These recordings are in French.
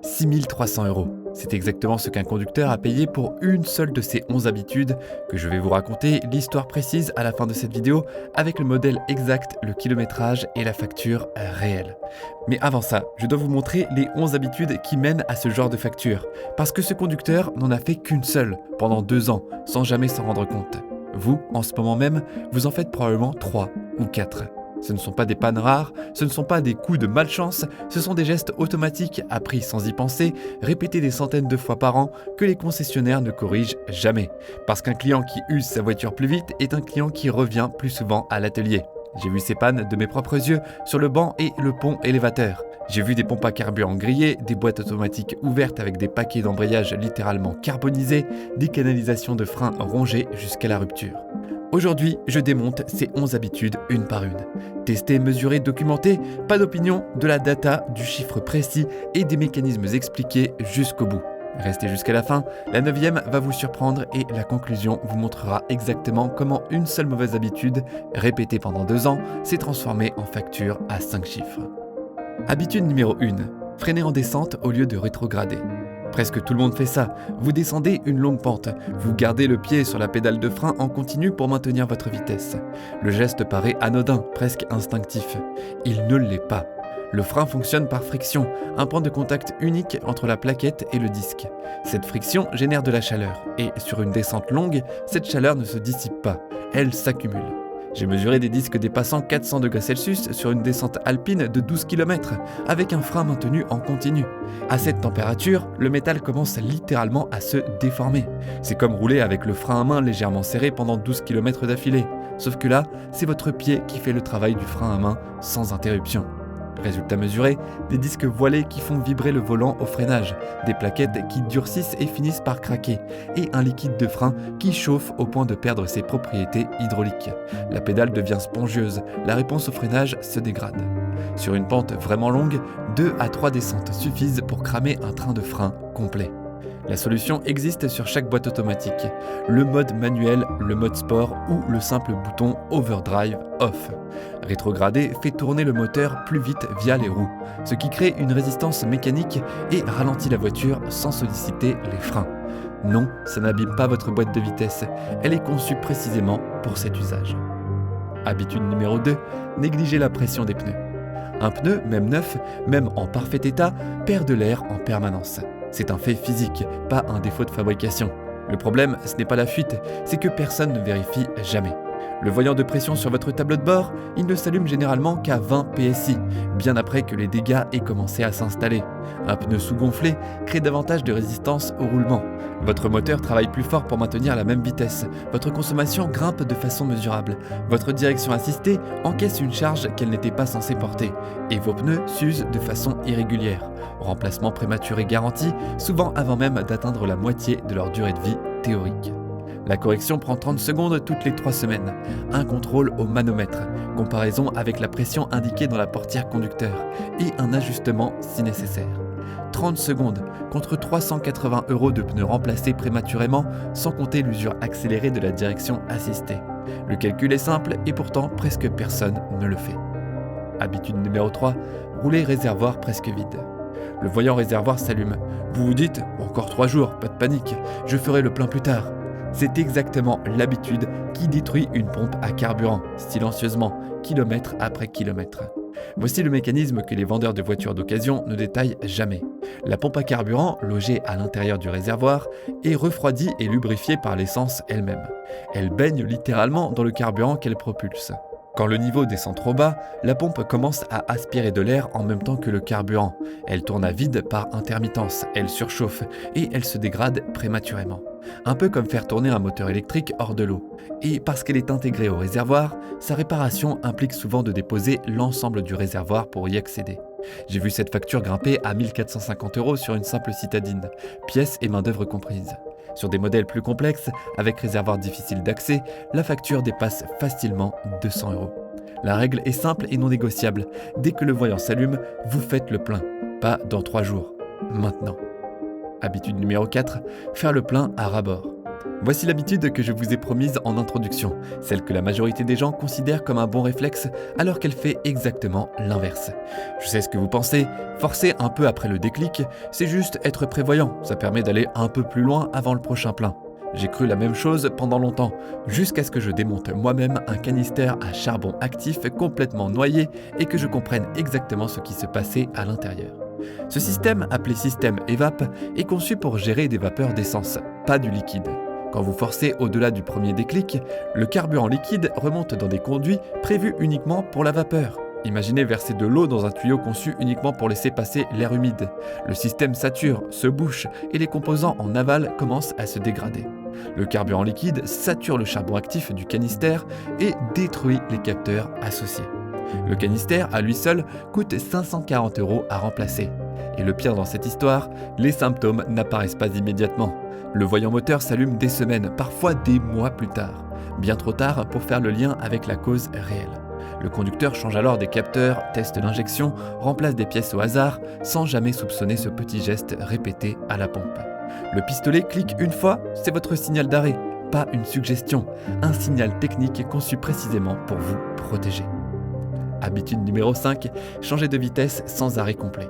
6 300 €. C'est exactement ce qu'un conducteur a payé pour une seule de ces 11 habitudes que je vais vous raconter l'histoire précise à la fin de cette vidéo avec le modèle exact, le kilométrage et la facture réelle. Mais avant ça, je dois vous montrer les 11 habitudes qui mènent à ce genre de facture. Parce que ce conducteur n'en a fait qu'une seule pendant 2 ans sans jamais s'en rendre compte. Vous, en ce moment même, vous en faites probablement 3 ou 4. Ce ne sont pas des pannes rares, ce ne sont pas des coups de malchance, ce sont des gestes automatiques appris sans y penser, répétés des centaines de fois par an, que les concessionnaires ne corrigent jamais. Parce qu'un client qui use sa voiture plus vite est un client qui revient plus souvent à l'atelier. J'ai vu ces pannes de mes propres yeux sur le banc et le pont élévateur. J'ai vu des pompes à carburant grillées, des boîtes automatiques ouvertes avec des paquets d'embrayage littéralement carbonisés, des canalisations de frein rongées jusqu'à la rupture. Aujourd'hui, je démonte ces 11 habitudes une par une. Tester, mesurer, documenter, pas d'opinion, de la data, du chiffre précis et des mécanismes expliqués jusqu'au bout. Restez jusqu'à la fin, la 9e va vous surprendre et la conclusion vous montrera exactement comment une seule mauvaise habitude, répétée pendant 2 ans, s'est transformée en facture à 5 chiffres. Habitude numéro 1. Freiner en descente au lieu de rétrograder. Presque tout le monde fait ça. Vous descendez une longue pente. Vous gardez le pied sur la pédale de frein en continu pour maintenir votre vitesse. Le geste paraît anodin, presque instinctif. Il ne l'est pas. Le frein fonctionne par friction, un point de contact unique entre la plaquette et le disque. Cette friction génère de la chaleur, et sur une descente longue, cette chaleur ne se dissipe pas, elle s'accumule. J'ai mesuré des disques dépassant 400 degrés Celsius sur une descente alpine de 12 km, avec un frein maintenu en continu. À cette température, le métal commence littéralement à se déformer. C'est comme rouler avec le frein à main légèrement serré pendant 12 km d'affilée. Sauf que là, c'est votre pied qui fait le travail du frein à main sans interruption. Résultat mesuré, des disques voilés qui font vibrer le volant au freinage, des plaquettes qui durcissent et finissent par craquer, et un liquide de frein qui chauffe au point de perdre ses propriétés hydrauliques. La pédale devient spongieuse, la réponse au freinage se dégrade. Sur une pente vraiment longue, 2 à 3 descentes suffisent pour cramer un train de frein complet. La solution existe sur chaque boîte automatique, le mode manuel, le mode sport ou le simple bouton Overdrive Off. Rétrograder fait tourner le moteur plus vite via les roues, ce qui crée une résistance mécanique et ralentit la voiture sans solliciter les freins. Non, ça n'abîme pas votre boîte de vitesse, elle est conçue précisément pour cet usage. Habitude numéro 2, négliger la pression des pneus. Un pneu, même neuf, même en parfait état, perd de l'air en permanence. C'est un fait physique, pas un défaut de fabrication. Le problème, ce n'est pas la fuite, c'est que personne ne vérifie jamais. Le voyant de pression sur votre tableau de bord, il ne s'allume généralement qu'à 20 PSI, bien après que les dégâts aient commencé à s'installer. Un pneu sous-gonflé crée davantage de résistance au roulement. Votre moteur travaille plus fort pour maintenir la même vitesse. Votre consommation grimpe de façon mesurable. Votre direction assistée encaisse une charge qu'elle n'était pas censée porter. Et vos pneus s'usent de façon irrégulière. Remplacement prématuré garanti, souvent avant même d'atteindre la moitié de leur durée de vie théorique. La correction prend 30 secondes toutes les 3 semaines. Un contrôle au manomètre, comparaison avec la pression indiquée dans la portière conducteur et un ajustement si nécessaire. 30 secondes contre 380 € de pneus remplacés prématurément sans compter l'usure accélérée de la direction assistée. Le calcul est simple et pourtant presque personne ne le fait. Habitude numéro 3, rouler réservoir presque vide. Le voyant réservoir s'allume. Vous vous dites « encore 3 jours, pas de panique, je ferai le plein plus tard ». C'est exactement l'habitude qui détruit une pompe à carburant, silencieusement, kilomètre après kilomètre. Voici le mécanisme que les vendeurs de voitures d'occasion ne détaillent jamais. La pompe à carburant, logée à l'intérieur du réservoir, est refroidie et lubrifiée par l'essence elle-même. Elle baigne littéralement dans le carburant qu'elle propulse. Quand le niveau descend trop bas, la pompe commence à aspirer de l'air en même temps que le carburant. Elle tourne à vide par intermittence, elle surchauffe et elle se dégrade prématurément. Un peu comme faire tourner un moteur électrique hors de l'eau. Et parce qu'elle est intégrée au réservoir, sa réparation implique souvent de déposer l'ensemble du réservoir pour y accéder. J'ai vu cette facture grimper à 1 450 € sur une simple citadine, pièces et main-d'œuvre comprises. Sur des modèles plus complexes, avec réservoir difficile d'accès, la facture dépasse facilement 200 €. La règle est simple et non négociable. Dès que le voyant s'allume, vous faites le plein. Pas dans 3 jours. Maintenant. Habitude numéro 4, faire le plein à ras-bord. Voici l'habitude que je vous ai promise en introduction, celle que la majorité des gens considèrent comme un bon réflexe alors qu'elle fait exactement l'inverse. Je sais ce que vous pensez, forcer un peu après le déclic, c'est juste être prévoyant, ça permet d'aller un peu plus loin avant le prochain plein. J'ai cru la même chose pendant longtemps, jusqu'à ce que je démonte moi-même un canister à charbon actif complètement noyé et que je comprenne exactement ce qui se passait à l'intérieur. Ce système, appelé système EVAP, est conçu pour gérer des vapeurs d'essence, pas du liquide. Quand vous forcez au-delà du premier déclic, le carburant liquide remonte dans des conduits prévus uniquement pour la vapeur. Imaginez verser de l'eau dans un tuyau conçu uniquement pour laisser passer l'air humide. Le système sature, se bouche et les composants en aval commencent à se dégrader. Le carburant liquide sature le charbon actif du canister et détruit les capteurs associés. Le canister, à lui seul, coûte 540 € à remplacer. Et le pire dans cette histoire, les symptômes n'apparaissent pas immédiatement. Le voyant moteur s'allume des semaines, parfois des mois plus tard. Bien trop tard pour faire le lien avec la cause réelle. Le conducteur change alors des capteurs, teste l'injection, remplace des pièces au hasard, sans jamais soupçonner ce petit geste répété à la pompe. Le pistolet clique une fois, c'est votre signal d'arrêt, pas une suggestion, un signal technique conçu précisément pour vous protéger. Habitude numéro 5, changer de vitesse sans arrêt complet.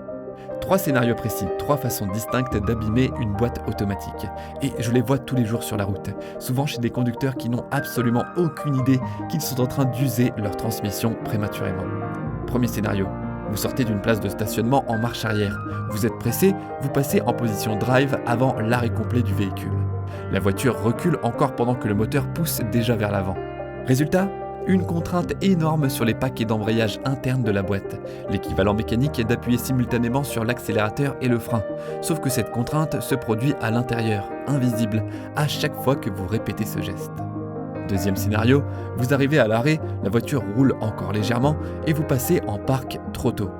3 scénarios précis, 3 façons distinctes d'abîmer une boîte automatique. Et je les vois tous les jours sur la route, souvent chez des conducteurs qui n'ont absolument aucune idée qu'ils sont en train d'user leur transmission prématurément. Premier scénario, vous sortez d'une place de stationnement en marche arrière. Vous êtes pressé, vous passez en position drive avant l'arrêt complet du véhicule. La voiture recule encore pendant que le moteur pousse déjà vers l'avant. Résultat ? Une contrainte énorme sur les paquets d'embrayage interne de la boîte, l'équivalent mécanique est d'appuyer simultanément sur l'accélérateur et le frein, sauf que cette contrainte se produit à l'intérieur, invisible, à chaque fois que vous répétez ce geste. Deuxième scénario, vous arrivez à l'arrêt, la voiture roule encore légèrement et vous passez en parc trop tôt.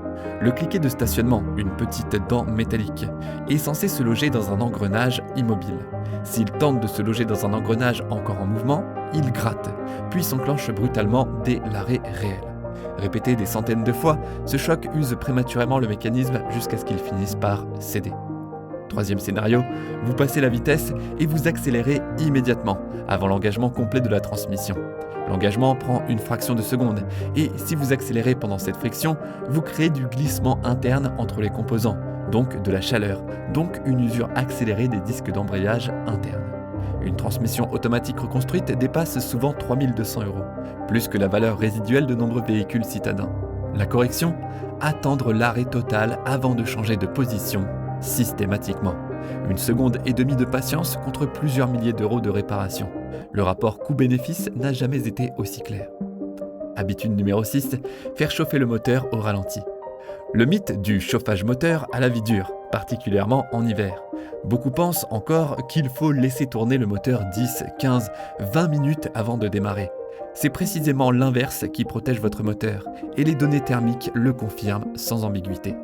Le cliquet de stationnement, une petite dent métallique, est censé se loger dans un engrenage immobile. S'il tente de se loger dans un engrenage encore en mouvement, il gratte, puis s'enclenche brutalement dès l'arrêt réel. Répété des centaines de fois, ce choc use prématurément le mécanisme jusqu'à ce qu'il finisse par céder. Troisième scénario, vous passez la vitesse et vous accélérez immédiatement, avant l'engagement complet de la transmission. L'engagement prend une fraction de seconde, et si vous accélérez pendant cette friction, vous créez du glissement interne entre les composants, donc de la chaleur, donc une usure accélérée des disques d'embrayage internes. Une transmission automatique reconstruite dépasse souvent 3 200 €, plus que la valeur résiduelle de nombreux véhicules citadins. La correction ? Attendre l'arrêt total avant de changer de position, systématiquement. 1,5 seconde de patience contre plusieurs milliers d'euros de réparation. Le rapport coût-bénéfice n'a jamais été aussi clair. Habitude numéro 6, faire chauffer le moteur au ralenti. Le mythe du chauffage moteur a la vie dure, particulièrement en hiver. Beaucoup pensent encore qu'il faut laisser tourner le moteur 10, 15, 20 minutes avant de démarrer. C'est précisément l'inverse qui protège votre moteur, et les données thermiques le confirment sans ambiguïté.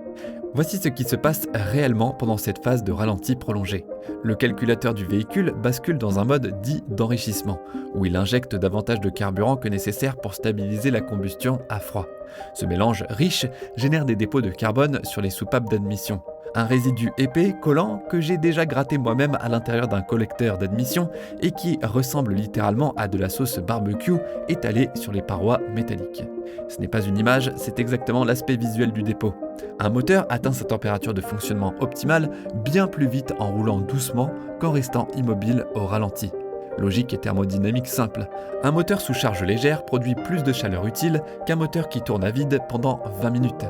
Voici ce qui se passe réellement pendant cette phase de ralenti prolongé. Le calculateur du véhicule bascule dans un mode dit d'enrichissement, où il injecte davantage de carburant que nécessaire pour stabiliser la combustion à froid. Ce mélange riche génère des dépôts de carbone sur les soupapes d'admission. Un résidu épais, collant, que j'ai déjà gratté moi-même à l'intérieur d'un collecteur d'admission et qui ressemble littéralement à de la sauce barbecue étalée sur les parois métalliques. Ce n'est pas une image, c'est exactement l'aspect visuel du dépôt. Un moteur atteint sa température de fonctionnement optimale bien plus vite en roulant doucement qu'en restant immobile au ralenti. Logique et thermodynamique simple. Un moteur sous charge légère produit plus de chaleur utile qu'un moteur qui tourne à vide pendant 20 minutes.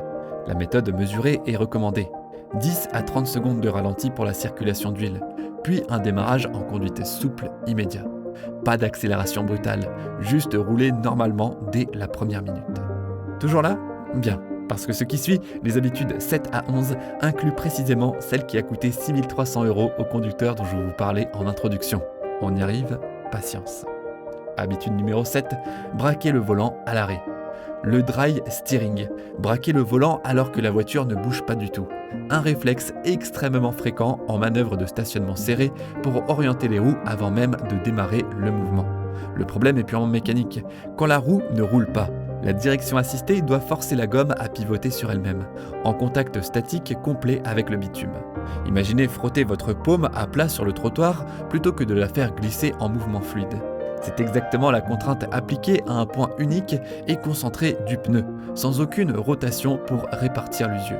La méthode mesurée est recommandée. 10 à 30 secondes de ralenti pour la circulation d'huile, puis un démarrage en conduite souple immédiat. Pas d'accélération brutale, juste rouler normalement dès la première minute. Toujours là ? Bien, parce que ce qui suit, les habitudes 7 à 11, inclut précisément celle qui a coûté 6 300 € au conducteur dont je vous parlais en introduction. On y arrive, patience. Habitude numéro 7, braquer le volant à l'arrêt. Le dry steering, braquer le volant alors que la voiture ne bouge pas du tout. Un réflexe extrêmement fréquent en manœuvre de stationnement serré pour orienter les roues avant même de démarrer le mouvement. Le problème est purement mécanique. Quand la roue ne roule pas, La direction assistée doit forcer la gomme à pivoter sur elle-même, en contact statique complet avec le bitume. Imaginez frotter votre paume à plat sur le trottoir plutôt que de la faire glisser en mouvement fluide. C'est exactement la contrainte appliquée à un point unique et concentré du pneu, sans aucune rotation pour répartir l'usure.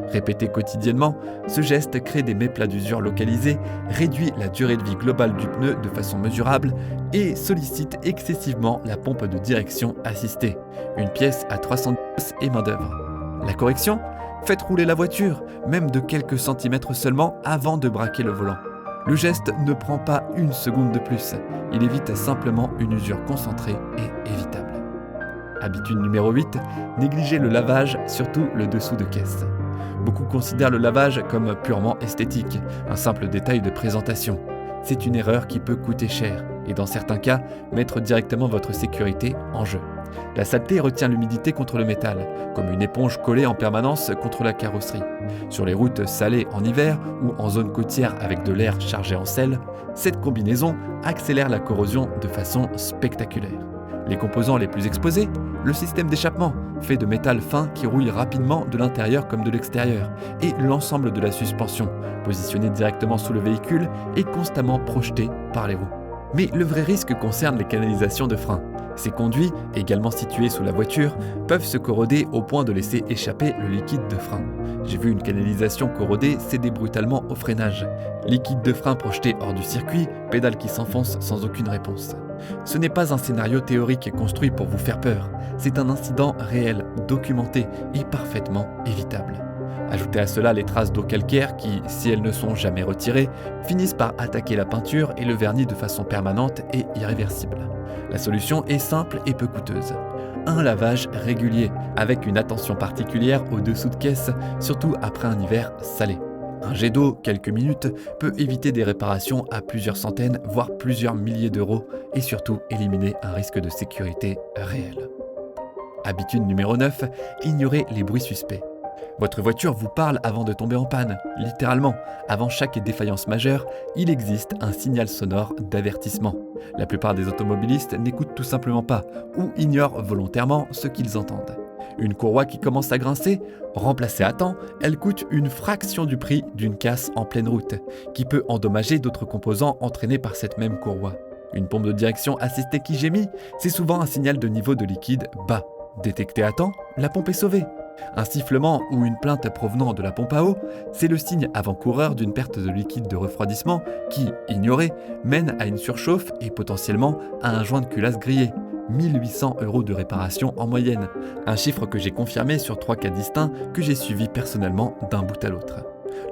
Répété quotidiennement, ce geste crée des méplats d'usure localisés, réduit la durée de vie globale du pneu de façon mesurable et sollicite excessivement la pompe de direction assistée, une pièce à 310 et main d'œuvre. La correction ? Faites rouler la voiture, même de quelques centimètres seulement avant de braquer le volant. Le geste ne prend pas une seconde de plus, il évite simplement une usure concentrée et évitable. Habitude numéro 8, négligez le lavage, surtout le dessous de caisse. Beaucoup considèrent le lavage comme purement esthétique, un simple détail de présentation. C'est une erreur qui peut coûter cher et dans certains cas, mettre directement votre sécurité en jeu. La saleté retient l'humidité contre le métal, comme une éponge collée en permanence contre la carrosserie. Sur les routes salées en hiver ou en zone côtière avec de l'air chargé en sel, cette combinaison accélère la corrosion de façon spectaculaire. Les composants les plus exposés, le système d'échappement, fait de métal fin qui rouille rapidement de l'intérieur comme de l'extérieur, et l'ensemble de la suspension, positionné directement sous le véhicule et constamment projeté par les roues. Mais le vrai risque concerne les canalisations de frein. Ces conduits, également situés sous la voiture, peuvent se corroder au point de laisser échapper le liquide de frein. J'ai vu une canalisation corrodée céder brutalement au freinage. Liquide de frein projeté hors du circuit, pédale qui s'enfonce sans aucune réponse. Ce n'est pas un scénario théorique construit pour vous faire peur, c'est un incident réel, documenté et parfaitement évitable. Ajoutez à cela les traces d'eau calcaire qui, si elles ne sont jamais retirées, finissent par attaquer la peinture et le vernis de façon permanente et irréversible. La solution est simple et peu coûteuse. Un lavage régulier, avec une attention particulière au dessous de caisse, surtout après un hiver salé. Un jet d'eau, quelques minutes, peut éviter des réparations à plusieurs centaines, voire plusieurs milliers d'euros, et surtout éliminer un risque de sécurité réel. Habitude numéro 9, ignorez les bruits suspects. Votre voiture vous parle avant de tomber en panne, littéralement. Avant chaque défaillance majeure, il existe un signal sonore d'avertissement. La plupart des automobilistes n'écoutent tout simplement pas ou ignorent volontairement ce qu'ils entendent. Une courroie qui commence à grincer, remplacée à temps, elle coûte une fraction du prix d'une casse en pleine route, qui peut endommager d'autres composants entraînés par cette même courroie. Une pompe de direction assistée qui gémit, c'est souvent un signal de niveau de liquide bas. Détecté à temps, la pompe est sauvée. Un sifflement ou une plainte provenant de la pompe à eau, c'est le signe avant-coureur d'une perte de liquide de refroidissement qui, ignoré, mène à une surchauffe et potentiellement à un joint de culasse grillé. 1800 € de réparation en moyenne, un chiffre que j'ai confirmé sur 3 cas distincts que j'ai suivis personnellement d'un bout à l'autre.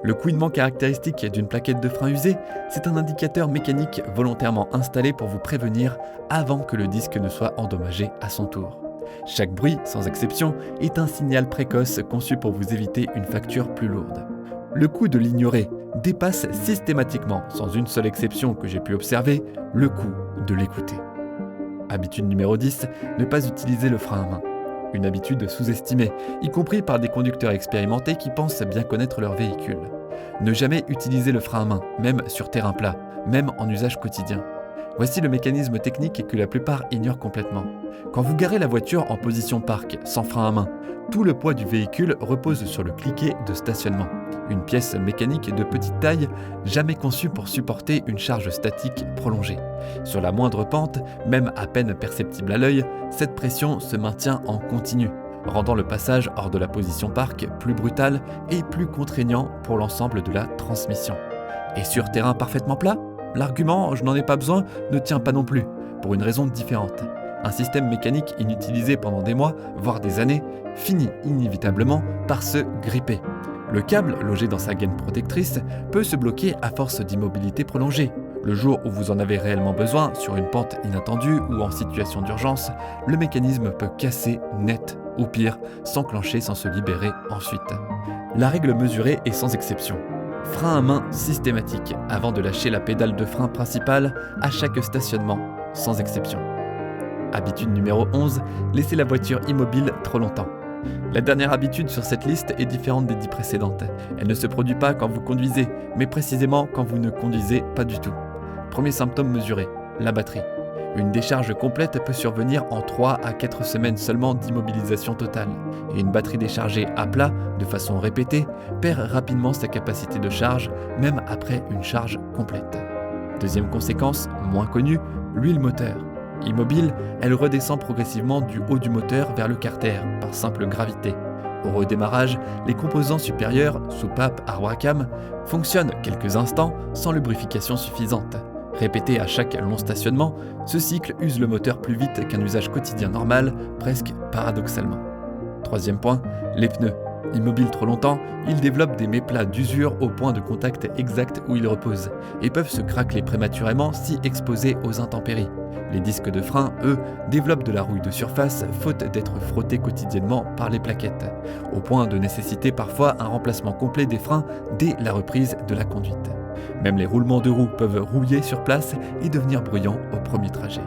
Le couinement caractéristique d'une plaquette de frein usée, c'est un indicateur mécanique volontairement installé pour vous prévenir avant que le disque ne soit endommagé à son tour. Chaque bruit, sans exception, est un signal précoce conçu pour vous éviter une facture plus lourde. Le coût de l'ignorer dépasse systématiquement, sans une seule exception que j'ai pu observer, le coût de l'écouter. Habitude numéro 10, ne pas utiliser le frein à main. Une habitude sous-estimée, y compris par des conducteurs expérimentés qui pensent bien connaître leur véhicule. Ne jamais utiliser le frein à main, même sur terrain plat, même en usage quotidien. Voici le mécanisme technique que la plupart ignorent complètement. Quand vous garez la voiture en position parc, sans frein à main, tout le poids du véhicule repose sur le cliquet de stationnement. Une pièce mécanique de petite taille, jamais conçue pour supporter une charge statique prolongée. Sur la moindre pente, même à peine perceptible à l'œil, cette pression se maintient en continu, rendant le passage hors de la position parc plus brutal et plus contraignant pour l'ensemble de la transmission. Et sur terrain parfaitement plat ? L'argument « je n'en ai pas besoin » ne tient pas non plus, pour une raison différente. Un système mécanique inutilisé pendant des mois, voire des années, finit inévitablement par se gripper. Le câble, logé dans sa gaine protectrice, peut se bloquer à force d'immobilité prolongée. Le jour où vous en avez réellement besoin, sur une pente inattendue ou en situation d'urgence, le mécanisme peut casser net, ou pire, s'enclencher sans se libérer ensuite. La règle mesurée est sans exception. Frein à main systématique avant de lâcher la pédale de frein principale à chaque stationnement, sans exception. Habitude numéro 11, laisser la voiture immobile trop longtemps. La dernière habitude sur cette liste est différente des 10 précédentes. Elle ne se produit pas quand vous conduisez, mais précisément quand vous ne conduisez pas du tout. Premier symptôme mesuré, la batterie. Une décharge complète peut survenir en 3 à 4 semaines seulement d'immobilisation totale, et une batterie déchargée à plat, de façon répétée, perd rapidement sa capacité de charge, même après une charge complète. Deuxième conséquence, moins connue, l'huile moteur. Immobile, elle redescend progressivement du haut du moteur vers le carter, par simple gravité. Au redémarrage, les composants supérieurs, soupape, arbre à cam, fonctionnent quelques instants sans lubrification suffisante. Répété à chaque long stationnement, ce cycle use le moteur plus vite qu'un usage quotidien normal, presque paradoxalement. Troisième point, les pneus. Immobiles trop longtemps, ils développent des méplats d'usure au point de contact exact où ils reposent, et peuvent se craqueler prématurément si exposés aux intempéries. Les disques de frein, eux, développent de la rouille de surface faute d'être frottés quotidiennement par les plaquettes, au point de nécessiter parfois un remplacement complet des freins dès la reprise de la conduite. Même les roulements de roues peuvent rouiller sur place et devenir bruyants au premier trajet.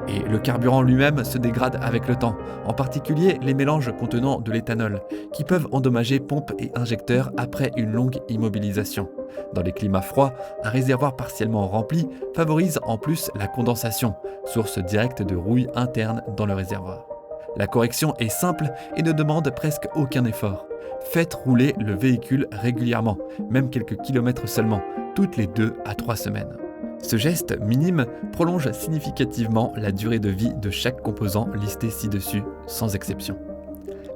Et le carburant lui-même se dégrade avec le temps, en particulier les mélanges contenant de l'éthanol, qui peuvent endommager pompes et injecteurs après une longue immobilisation. Dans les climats froids, un réservoir partiellement rempli favorise en plus la condensation, source directe de rouille interne dans le réservoir. La correction est simple et ne demande presque aucun effort. Faites rouler le véhicule régulièrement, même quelques kilomètres seulement, toutes les 2 à 3 semaines. Ce geste minime prolonge significativement la durée de vie de chaque composant listé ci-dessus, sans exception.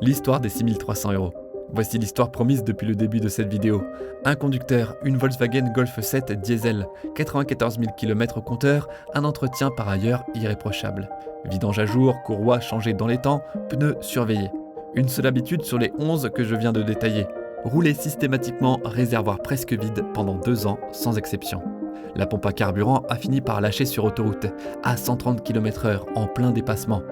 L'histoire des 6300 €. Voici l'histoire promise depuis le début de cette vidéo. Un conducteur, une Volkswagen Golf 7 diesel, 94 000 km au compteur, un entretien par ailleurs irréprochable. Vidange à jour, courroie changée dans les temps, pneus surveillés. Une seule habitude sur les 11 que je viens de détailler. Rouler systématiquement réservoir presque vide pendant 2 ans sans exception. La pompe à carburant a fini par lâcher sur autoroute, à 130 km/h en plein dépassement.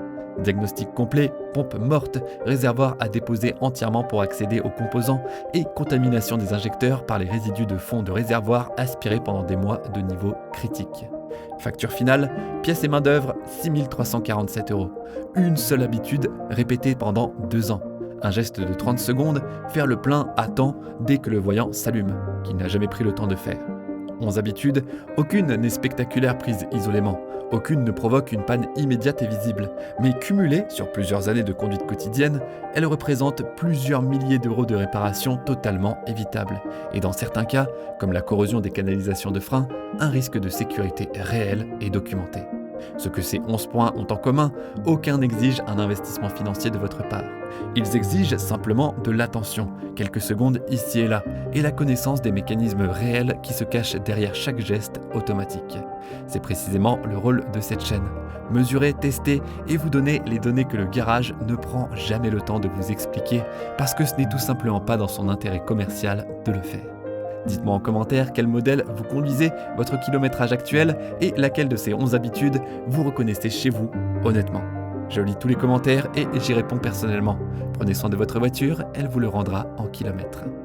Diagnostic complet, pompe morte, réservoir à déposer entièrement pour accéder aux composants et contamination des injecteurs par les résidus de fond de réservoir aspirés pendant des mois de niveau critique. Facture finale, pièces et main-d'œuvre, 6 347 €. Une seule habitude, répétée pendant 2 ans. Un geste de 30 secondes, faire le plein à temps dès que le voyant s'allume, qu'il n'a jamais pris le temps de faire. 11 habitudes, aucune n'est spectaculaire prise isolément, aucune ne provoque une panne immédiate et visible, mais cumulée sur plusieurs années de conduite quotidienne, elles représentent plusieurs milliers d'euros de réparation totalement évitables, et dans certains cas, comme la corrosion des canalisations de frein, un risque de sécurité réel et documenté. Ce que ces 11 points ont en commun, aucun n'exige un investissement financier de votre part. Ils exigent simplement de l'attention, quelques secondes ici et là, et la connaissance des mécanismes réels qui se cachent derrière chaque geste automatique. C'est précisément le rôle de cette chaîne. Mesurer, tester et vous donner les données que le garage ne prend jamais le temps de vous expliquer, parce que ce n'est tout simplement pas dans son intérêt commercial de le faire. Dites-moi en commentaire quel modèle vous conduisez, votre kilométrage actuel et laquelle de ces 11 habitudes vous reconnaissez chez vous, honnêtement. Je lis tous les commentaires et j'y réponds personnellement. Prenez soin de votre voiture, elle vous le rendra en kilomètres.